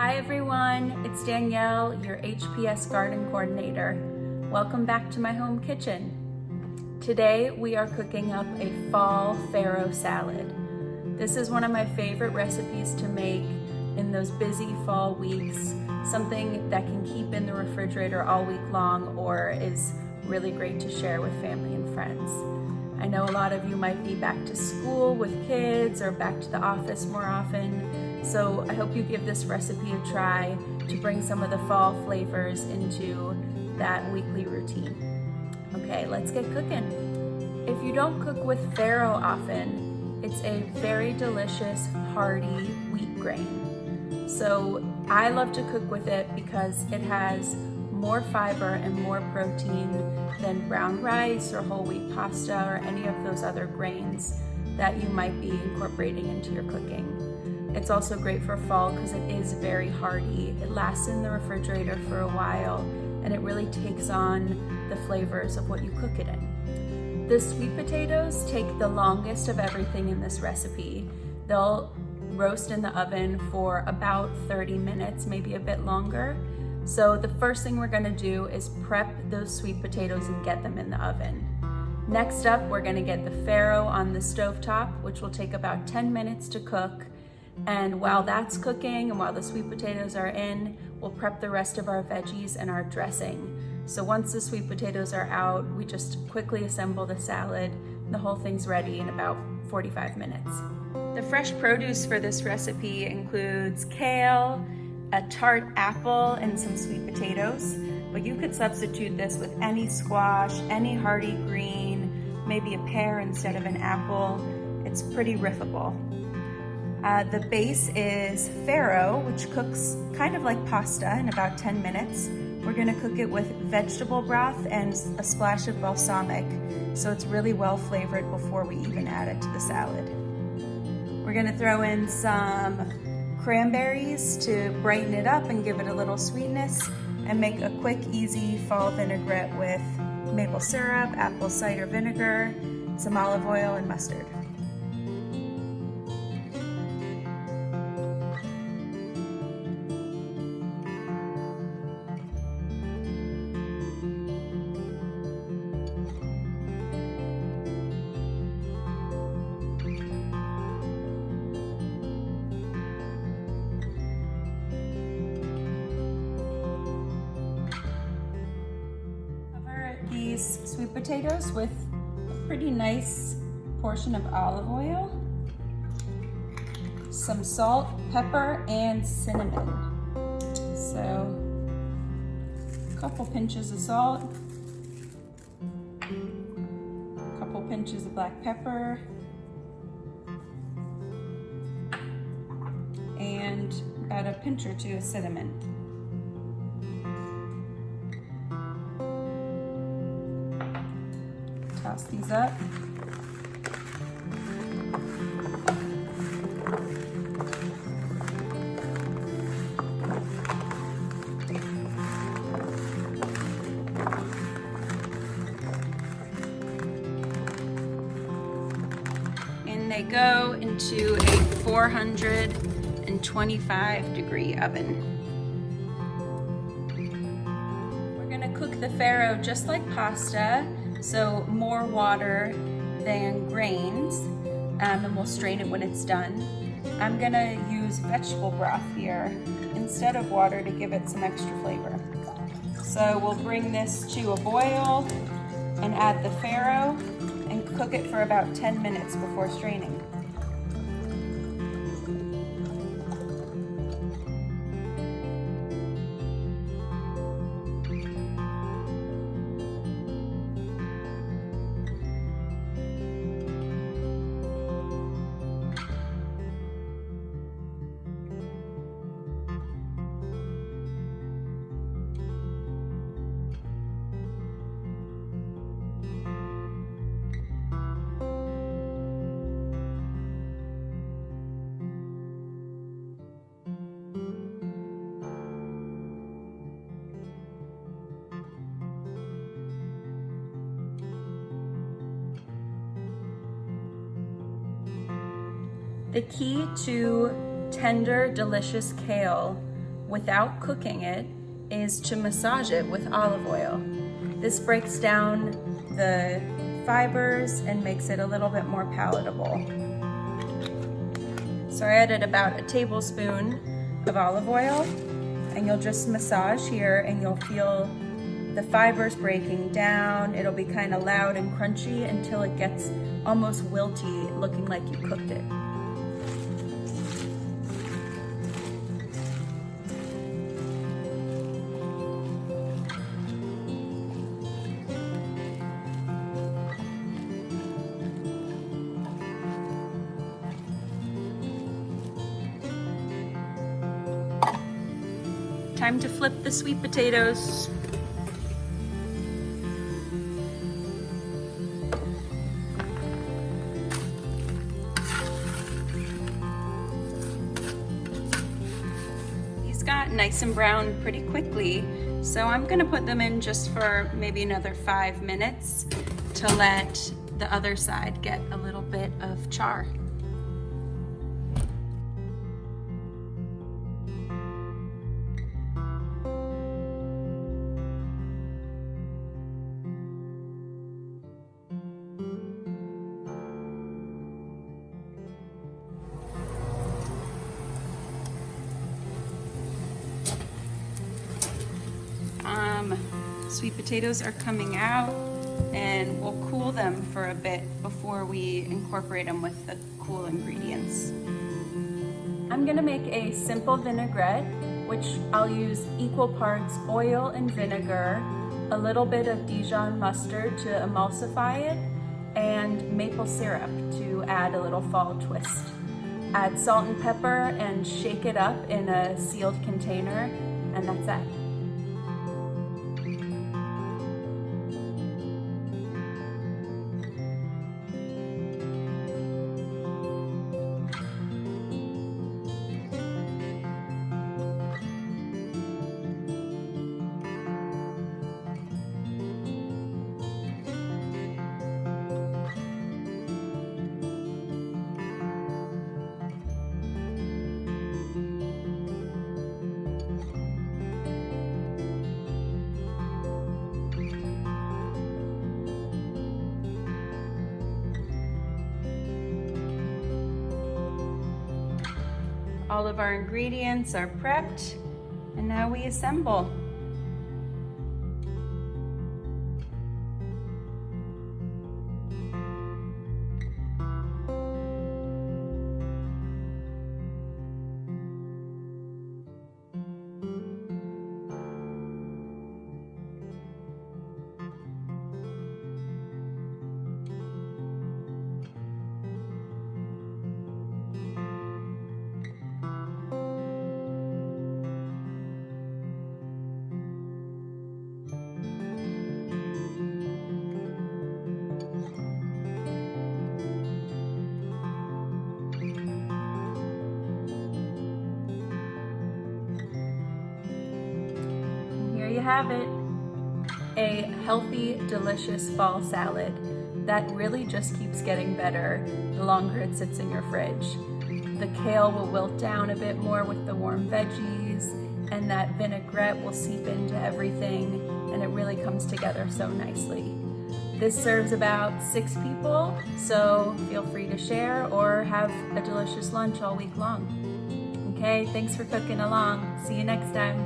Hi everyone, it's Danielle, your HPS garden coordinator. Welcome back to my home kitchen. Today we are cooking up a fall farro salad. This is one of my favorite recipes to make in those busy fall weeks, something that can keep in the refrigerator all week long or is really great to share with family and friends. I know a lot of you might be back to school with kids or back to the office more often, so I hope you give this recipe a try to bring some of the fall flavors into that weekly routine. Okay, let's get cooking. If you don't cook with farro often, it's a very delicious, hearty wheat grain. So I love to cook with it because it has more fiber and more protein than brown rice or whole wheat pasta or any of those other grains that you might be incorporating into your cooking. It's also great for fall because it is very hearty. It lasts in the refrigerator for a while and it really takes on the flavors of what you cook it in. The sweet potatoes take the longest of everything in this recipe. They'll roast in the oven for about 30 minutes, maybe a bit longer. So the first thing we're gonna do is prep those sweet potatoes and get them in the oven. Next up, we're gonna get the farro on the stovetop, which will take about 10 minutes to cook. And while that's cooking and while the sweet potatoes are in, we'll prep the rest of our veggies and our dressing. So once the sweet potatoes are out, we just quickly assemble the salad. The whole thing's ready in about 45 minutes. The fresh produce for this recipe includes kale, a tart apple, and some sweet potatoes, but you could substitute this with any squash, any hardy green, maybe a pear instead of an apple. It's pretty riffable. The base is farro, which cooks kind of like pasta in about 10 minutes. We're gonna cook it with vegetable broth and a splash of balsamic, so it's really well flavored before we even add it to the salad. We're gonna throw in some cranberries to brighten it up and give it a little sweetness, and make a quick, easy fall vinaigrette with maple syrup, apple cider vinegar, some olive oil, and mustard. These sweet potatoes with a pretty nice portion of olive oil, some salt, pepper, and cinnamon. So a couple pinches of salt, a couple pinches of black pepper, and about a pinch or two of cinnamon. Toss these up. And they go into a 425-degree oven. We're gonna cook the farro just like pasta, so more water than grains, and we'll strain it when it's done. I'm gonna use vegetable broth here instead of water to give it some extra flavor. So we'll bring this to a boil and add the farro and cook it for about 10 minutes before straining. The key to tender, delicious kale without cooking it is to massage it with olive oil. This breaks down the fibers and makes it a little bit more palatable. So I added about a tablespoon of olive oil, and you'll just massage here and you'll feel the fibers breaking down. It'll be kind of loud and crunchy until it gets almost wilty, looking like you cooked it. Time to flip the sweet potatoes. These got nice and brown pretty quickly, so I'm gonna put them in just for maybe another 5 minutes to let the other side get a little bit of char. Sweet potatoes are coming out, and we'll cool them for a bit before we incorporate them with the cool ingredients. I'm gonna make a simple vinaigrette, which I'll use equal parts oil and vinegar, a little bit of Dijon mustard to emulsify it, and maple syrup to add a little fall twist. Add salt and pepper and shake it up in a sealed container, and that's that. All of our ingredients are prepped, and now we assemble. There you have it, a healthy, delicious fall salad that really just keeps getting better the longer it sits in your fridge. The kale will wilt down a bit more with the warm veggies, and that vinaigrette will seep into everything, and it really comes together so nicely. This serves about 6 people, so feel free to share or have a delicious lunch all week long. Okay, thanks for cooking along. See you next time.